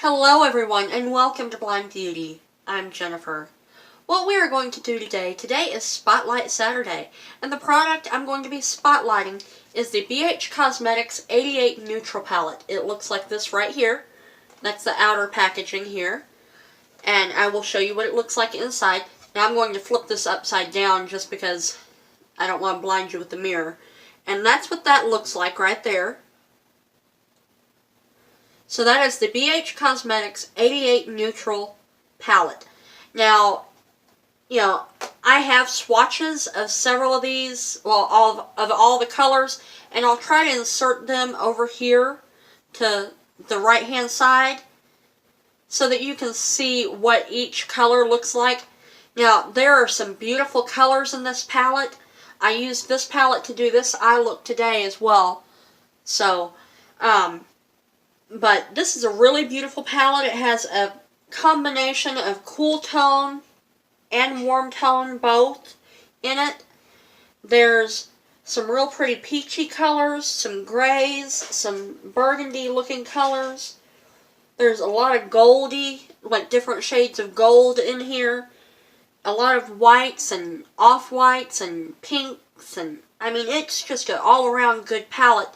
Hello everyone and welcome to Blind Beauty. I'm Jennifer. What we are going to do today is Spotlight Saturday, and the product I'm going to be spotlighting is the BH Cosmetics 88 Neutral Palette. It looks like this right here. That's the outer packaging here. And I will show you what it looks like inside. Now I'm going to flip this upside down just because I don't want to blind you with the mirror. And that's what that looks like right there. So that is the BH Cosmetics 88 Neutral Palette. Now, I have swatches of several of these, well, all the colors, and I'll try to insert them over here to the right-hand side so that you can see what each color looks like. Now, there are some beautiful colors in this palette. I used this palette to do this eye look today as well. So, but this is a really beautiful palette. It has a combination of cool tone and warm tone both in it. There's some real pretty peachy colors, some grays, some burgundy looking colors. There's a lot of goldy, like different shades of gold in here. A lot of whites and off-whites and pinks, and I mean, it's just an all-around good palette.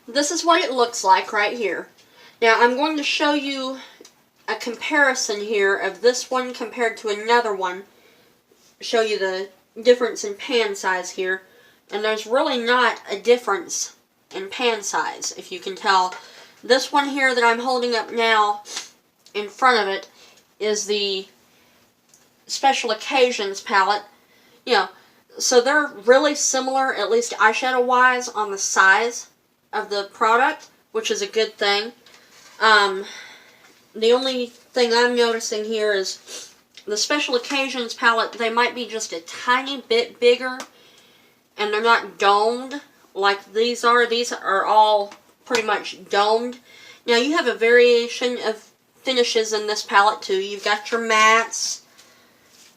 This is what it looks like right here. Now I'm going to show you a comparison here of this one compared to another one. Show you the difference in pan size here. And there's really not a difference in pan size, if you can tell. This one here that I'm holding up now in front of it is the Special Occasions palette. So they're really similar, at least eyeshadow wise, on the size of the product, which is a good thing. The only thing I'm noticing here is the Special Occasions palette, they might be just a tiny bit bigger, and they're not domed like these are. These are all pretty much domed. Now you have a variation of finishes in this palette too. You've got your mattes.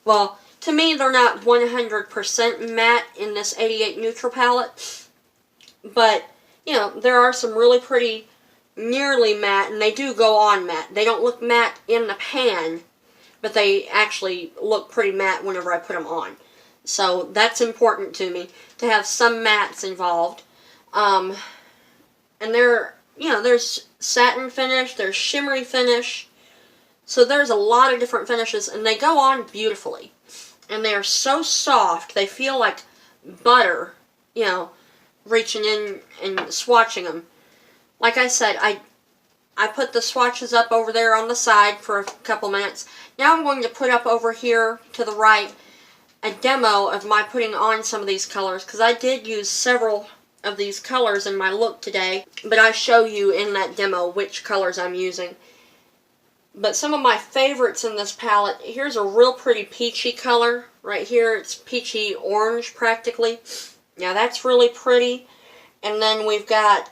Well, to me they're not 100% matte in this 88 Neutral palette, but there are some really pretty nearly matte, and they do go on matte. They don't look matte in the pan, but they actually look pretty matte whenever I put them on. So that's important to me, to have some mattes involved. And there's satin finish, there's shimmery finish. So there's a lot of different finishes, and they go on beautifully. And they are so soft, they feel like butter, reaching in and swatching them. Like I said, I put the swatches up over there on the side for a couple minutes. Now I'm going to put up over here to the right a demo of my putting on some of these colors, because I did use several of these colors in my look today, but I show you in that demo which colors I'm using. But some of my favorites in this palette, here's a real pretty peachy color. Right here, it's peachy orange practically. Now that's really pretty. And then we've got,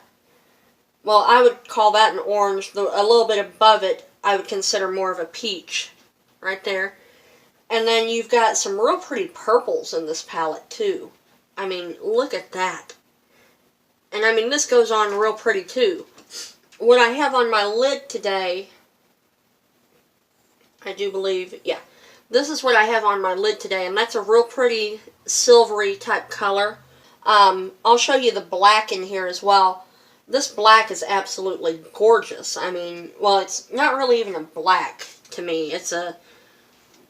well, I would call that an orange. A little bit above it, I would consider more of a peach. Right there. And then you've got some real pretty purples in this palette too. I mean, look at that. And I mean, this goes on real pretty too. What I have on my lid today, I do believe, yeah. This is what I have on my lid today, and that's a real pretty silvery type color. I'll show you the black in here as well. This black is absolutely gorgeous. I mean, well, it's not really even a black to me. It's a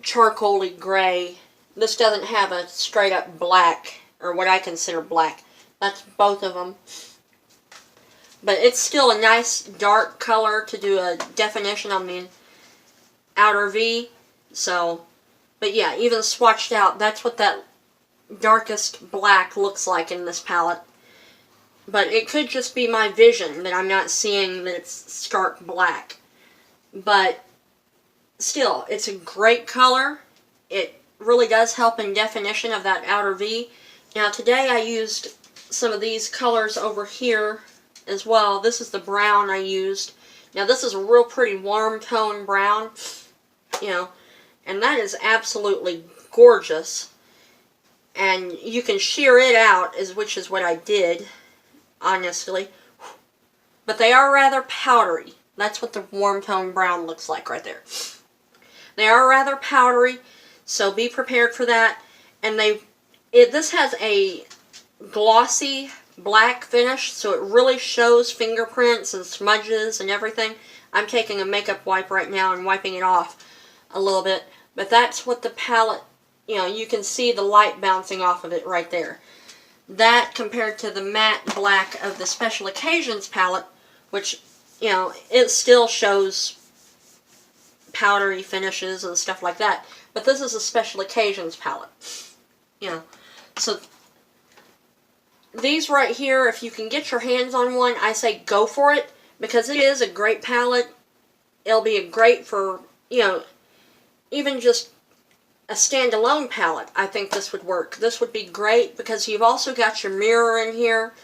charcoaly gray. This doesn't have a straight up black, or what I consider black. That's both of them. But it's still a nice dark color to do a definition on the outer V. So, but yeah, even swatched out, that's what that darkest black looks like in this palette. But it could just be my vision that I'm not seeing that it's stark black. But still, it's a great color. It really does help in definition of that outer V. Now today I used some of these colors over here as well. This is the brown I used. Now this is a real pretty warm tone brown, and that is absolutely gorgeous. And you can sheer it out, which is what I did, honestly. But they are rather powdery. That's what the warm tone brown looks like right there. They are rather powdery, so be prepared for that. And this has a glossy black finish, so it really shows fingerprints and smudges and everything. I'm taking a makeup wipe right now and wiping it off a little bit. But that's what the palette, you can see the light bouncing off of it right there. That compared to the matte black of the Special Occasions palette, which, it still shows powdery finishes and stuff like that. But this is a Special Occasions palette. So these right here, if you can get your hands on one, I say go for it, because it is a great palette. It'll be great for, even just a standalone palette. I think this would work. This would be great because you've also got your mirror in here,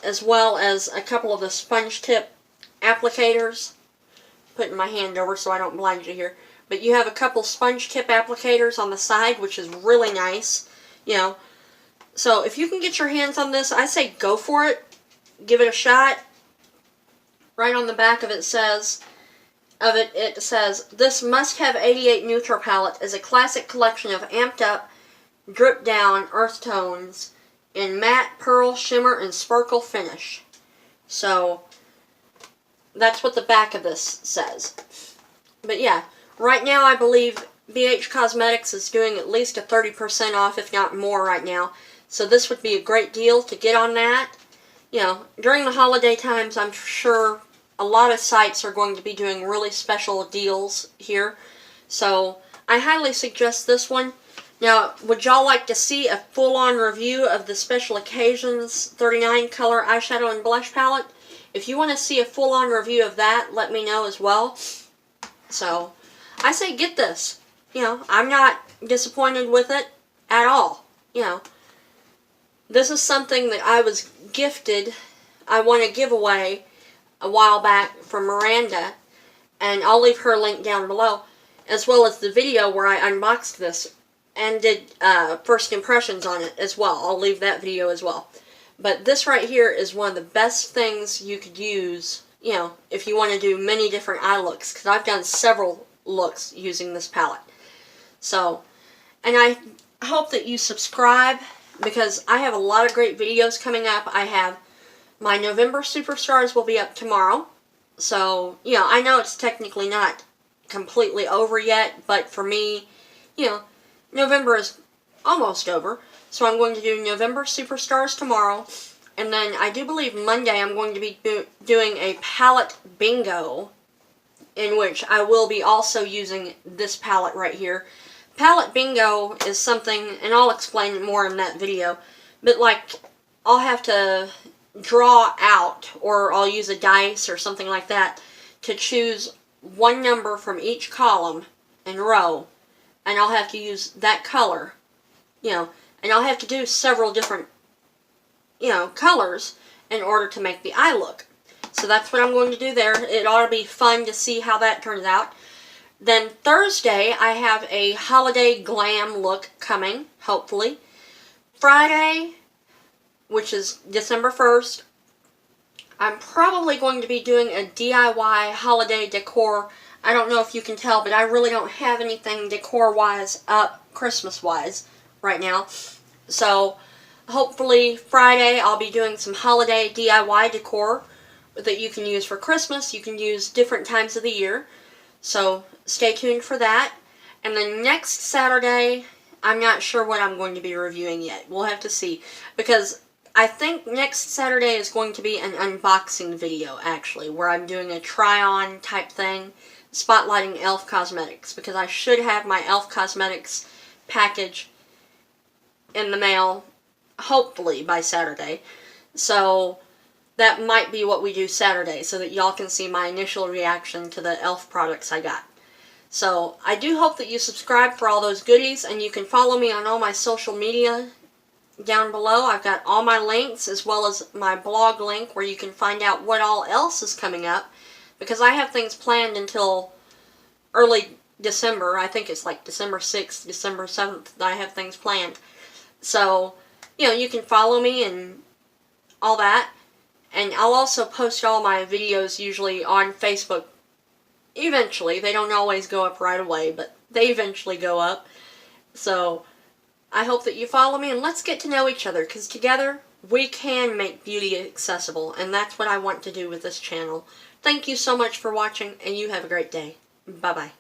as well as a couple of the sponge tip applicators. Putting my hand over so I don't blind you here. But you have a couple sponge tip applicators on the side, which is really nice. So if you can get your hands on this, I say go for it. Give it a shot. Right on the back of it says, this must-have 88 neutral palette is a classic collection of amped up, dripped down earth tones in matte, pearl, shimmer, and sparkle finish. So that's what the back of this says. But yeah, right now I believe BH Cosmetics is doing at least a 30% off, if not more right now. So this would be a great deal to get on that. During the holiday times, I'm sure a lot of sites are going to be doing really special deals here. So I highly suggest this one. Now, would y'all like to see a full-on review of the Special Occasions 39 color eyeshadow and blush palette? If you want to see a full-on review of that, let me know as well. So I say get this. I'm not disappointed with it at all. This is something that I was gifted. I won a giveaway a while back from Miranda, and I'll leave her link down below, as well as the video where I unboxed this and did first impressions on it as well. I'll leave that video as well. But this right here is one of the best things you could use, if you want to do many different eye looks, because I've done several looks using this palette. So, and I hope that you subscribe, because I have a lot of great videos coming up. I have my November Superstars will be up tomorrow. So, I know it's technically not completely over yet, but for me, November is almost over. So I'm going to do November Superstars tomorrow. And then I do believe Monday I'm going to be doing a palette bingo, in which I will be also using this palette right here. Palette bingo is something, and I'll explain more in that video, but like, I'll have to draw out, or I'll use a dice or something like that, to choose one number from each column and row, and I'll have to use that color, and I'll have to do several different, colors in order to make the eye look. So that's what I'm going to do there. It ought to be fun to see how that turns out. Then Thursday, I have a holiday glam look coming, hopefully. Friday, which is December 1st, I'm probably going to be doing a DIY holiday decor. I don't know if you can tell, but I really don't have anything decor-wise up, Christmas-wise, right now. So, hopefully Friday, I'll be doing some holiday DIY decor that you can use for Christmas. You can use different times of the year. So, stay tuned for that. And then next Saturday, I'm not sure what I'm going to be reviewing yet. We'll have to see. Because I think next Saturday is going to be an unboxing video, actually, where I'm doing a try-on type thing, spotlighting e.l.f. Cosmetics. Because I should have my e.l.f. Cosmetics package in the mail, hopefully, by Saturday. So that might be what we do Saturday, so that y'all can see my initial reaction to the e.l.f. products I got. So, I do hope that you subscribe for all those goodies, and you can follow me on all my social media down below. I've got all my links, as well as my blog link, where you can find out what all else is coming up, because I have things planned until early December. I think it's like December 6th, December 7th that I have things planned. So, you can follow me and all that. And I'll also post all my videos usually on Facebook. Eventually. They don't always go up right away, but they eventually go up. So I hope that you follow me, and let's get to know each other, because together we can make beauty accessible, and that's what I want to do with this channel. Thank you so much for watching, and you have a great day. Bye-bye.